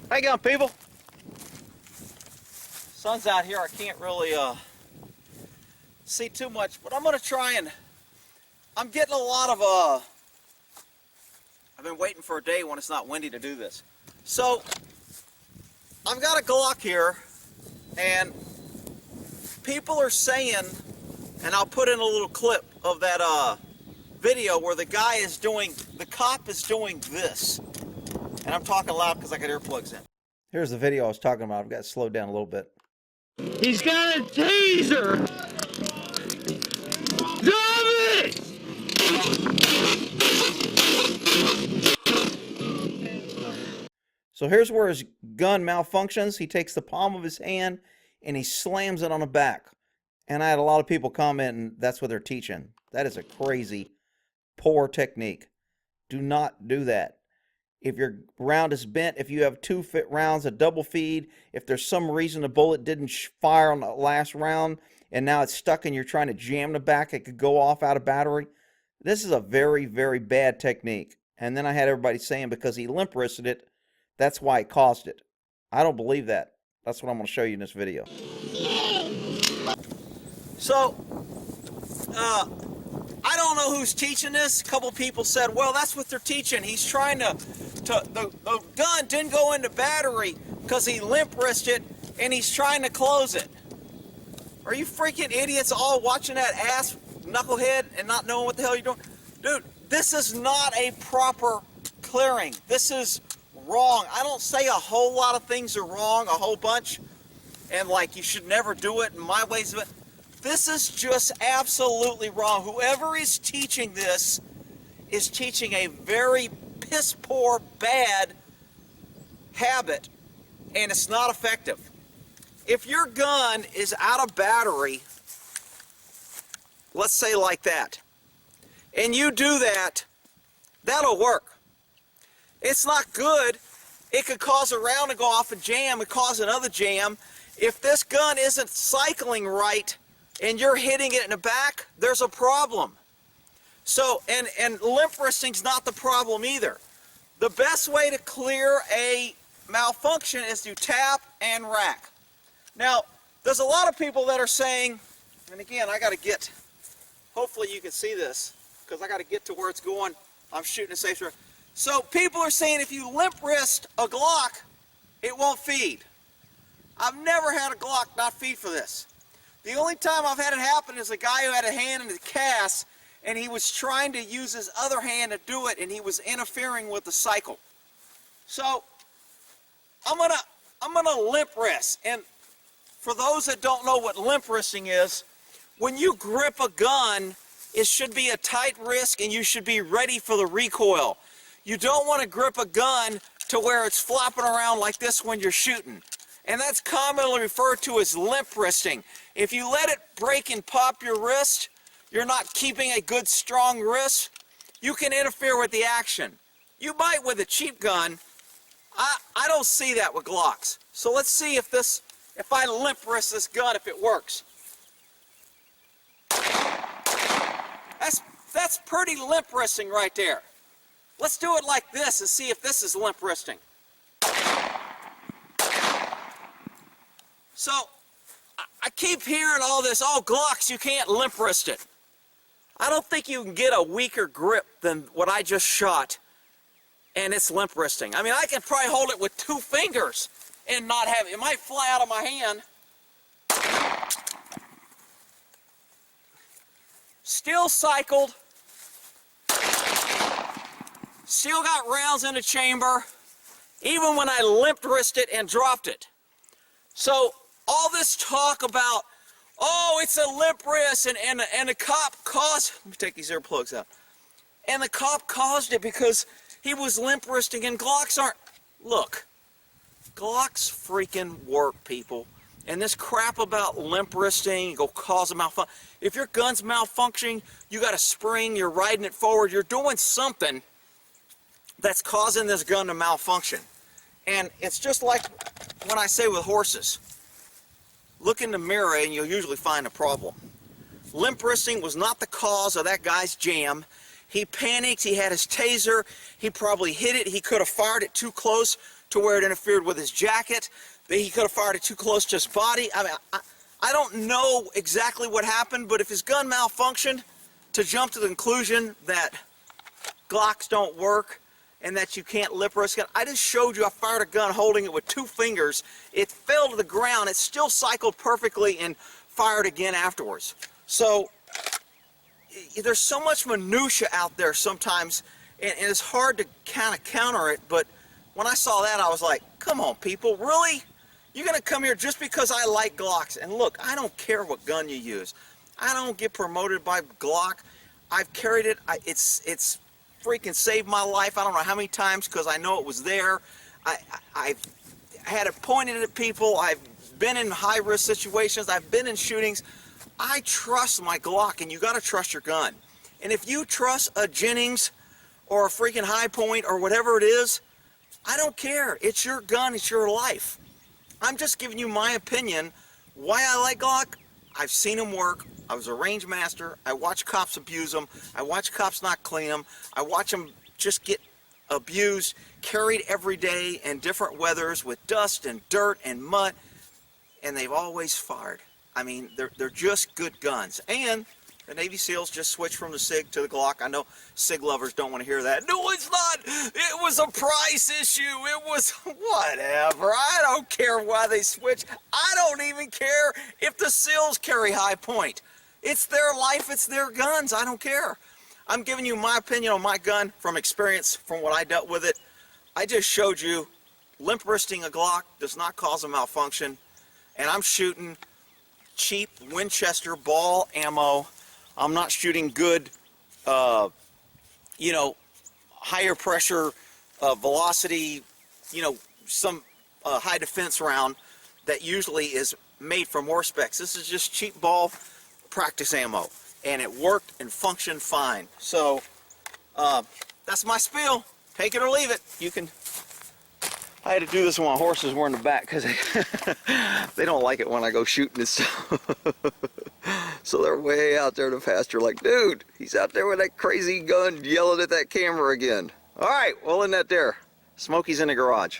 How you going, people? Sun's out here. I can't really see too much, but I'm gonna try and I'm getting a lot of I've been waiting for a day when it's not windy to do this. So I've got a Glock here, and people are saying, and I'll put in a little clip of that video where the cop is doing this. And I'm talking loud because I got earplugs in. Here's the video I was talking about. I've got to slow down a little bit. He's got a taser! Drop it! So here's where his gun malfunctions. He takes the palm of his hand and he slams it on the back. And I had a lot of people commenting that's what they're teaching. That is a crazy, poor technique. Do not do that. If your round is bent, if you have 2 rounds, a double feed, if there's some reason the bullet didn't fire on the last round and now it's stuck and you're trying to jam the back, it could go off out of battery. This is a very, very bad technique. And then I had everybody saying because he limp wristed it, that's why it caused it. I don't believe that. That's what I'm going to show you in this video. So, I don't know who's teaching this. A couple people said, well, that's what they're teaching. He's trying the gun didn't go into battery because he limp wristed it and he's trying to close it. Are you freaking idiots all watching that ass knucklehead and not knowing what the hell you're doing? Dude, this is not a proper clearing. This is wrong. I don't say a whole lot of things are wrong, a whole bunch, and like you should never do it in my ways of it. This is just absolutely wrong. Whoever is teaching this is teaching a very piss poor, bad habit, and it's not effective. If your gun is out of battery, let's say like that, and you do that, that'll work. It's not good. It could cause a round to go off and jam and cause another jam. If this gun isn't cycling right and you're hitting it in the back, there's a problem. So, and limp wristing's not the problem either. The best way to clear a malfunction is to tap and rack. Now, there's a lot of people that are saying, and again, I got to get, hopefully you can see this, because I got to get to where it's going. I'm shooting a safe throw. So people are saying if you limp wrist a Glock, it won't feed. I've never had a Glock not feed for this. The only time I've had it happen is a guy who had a hand in the cast and he was trying to use his other hand to do it and he was interfering with the cycle. So I'm gonna limp wrist. And for those that don't know what limp wristing is, when you grip a gun, it should be a tight wrist and you should be ready for the recoil. You don't want to grip a gun to where it's flopping around like this when you're shooting. And that's commonly referred to as limp wristing. If you let it break and pop your wrist, you're not keeping a good strong wrist. You can interfere with the action. You might with a cheap gun. I don't see that with Glocks. So let's see if I limp wrist this gun, if it works. That's pretty limp wristing right there. Let's do it like this and see if this is limp wristing. So, I keep hearing all this, oh, Glocks, you can't limp wrist it. I don't think you can get a weaker grip than what I just shot, and it's limp wristing. I mean, I can probably hold it with 2 fingers and not have it. It might fly out of my hand. Still cycled. Still got rounds in the chamber, even when I limp wristed and dropped it. So all this talk about, oh, it's a limp wrist and the cop caused, let me take these earplugs out, and the cop caused it because he was limp wristing, and Glocks aren't, look, Glocks freaking work, people. And this crap about limp wristing, go cause a malfunction. If your gun's malfunctioning, you got a spring, you're riding it forward, you're doing something that's causing this gun to malfunction. And it's just like when I say with horses, look in the mirror and you'll usually find a problem. Limp wristing was not the cause of that guy's jam. He panicked, he had his taser, he probably hit it, he could have fired it too close to where it interfered with his jacket, that he could have fired it too close to his body. I mean, I don't know exactly what happened, but if his gun malfunctioned, to jump to the conclusion that Glocks don't work and that you can't lip risk it, I just showed you I fired a gun holding it with 2 fingers. It fell to the ground. It still cycled perfectly and fired again afterwards. So there's so much minutia out there sometimes, and it's hard to kind of counter it, but when I saw that, I was like, come on, people, really? You're going to come here just because I like Glocks? And look, I don't care what gun you use. I don't get promoted by Glock. I've carried it. It's freaking saved my life. I don't know how many times because I know it was there. I've had it pointed at people. I've been in high-risk situations. I've been in shootings. I trust my Glock, and you got to trust your gun. And if you trust a Jennings or a freaking High Point or whatever it is, I don't care. It's your gun. It's your life. I'm just giving you my opinion. Why I like Glock? I've seen them work. I was a range master. I watch cops abuse them. I watch cops not clean them. I watch them just get abused, carried every day in different weathers with dust and dirt and mud, and they've always fired. I mean, they're just good guns. And the Navy SEALs just switched from the SIG to the Glock. I know SIG lovers don't want to hear that. No, it's not. It was a price issue. It was whatever. I don't care why they switched. I don't even care if the SEALs carry High Point. It's their life. It's their guns. I don't care. I'm giving you my opinion on my gun from experience, from what I dealt with it. I just showed you limp wristing a Glock does not cause a malfunction. And I'm shooting cheap Winchester ball ammo. I'm not shooting good, higher pressure, velocity, some high defense round that usually is made for more specs. This is just cheap ball practice ammo, and it worked and functioned fine. So that's my spiel. Take it or leave it. You can. I had to do this when my horses were in the back because they don't like it when I go shooting and stuff. So they're way out there in the pasture like, dude, he's out there with that crazy gun yelling at that camera again. All right, we'll end that there. Smokey's in the garage.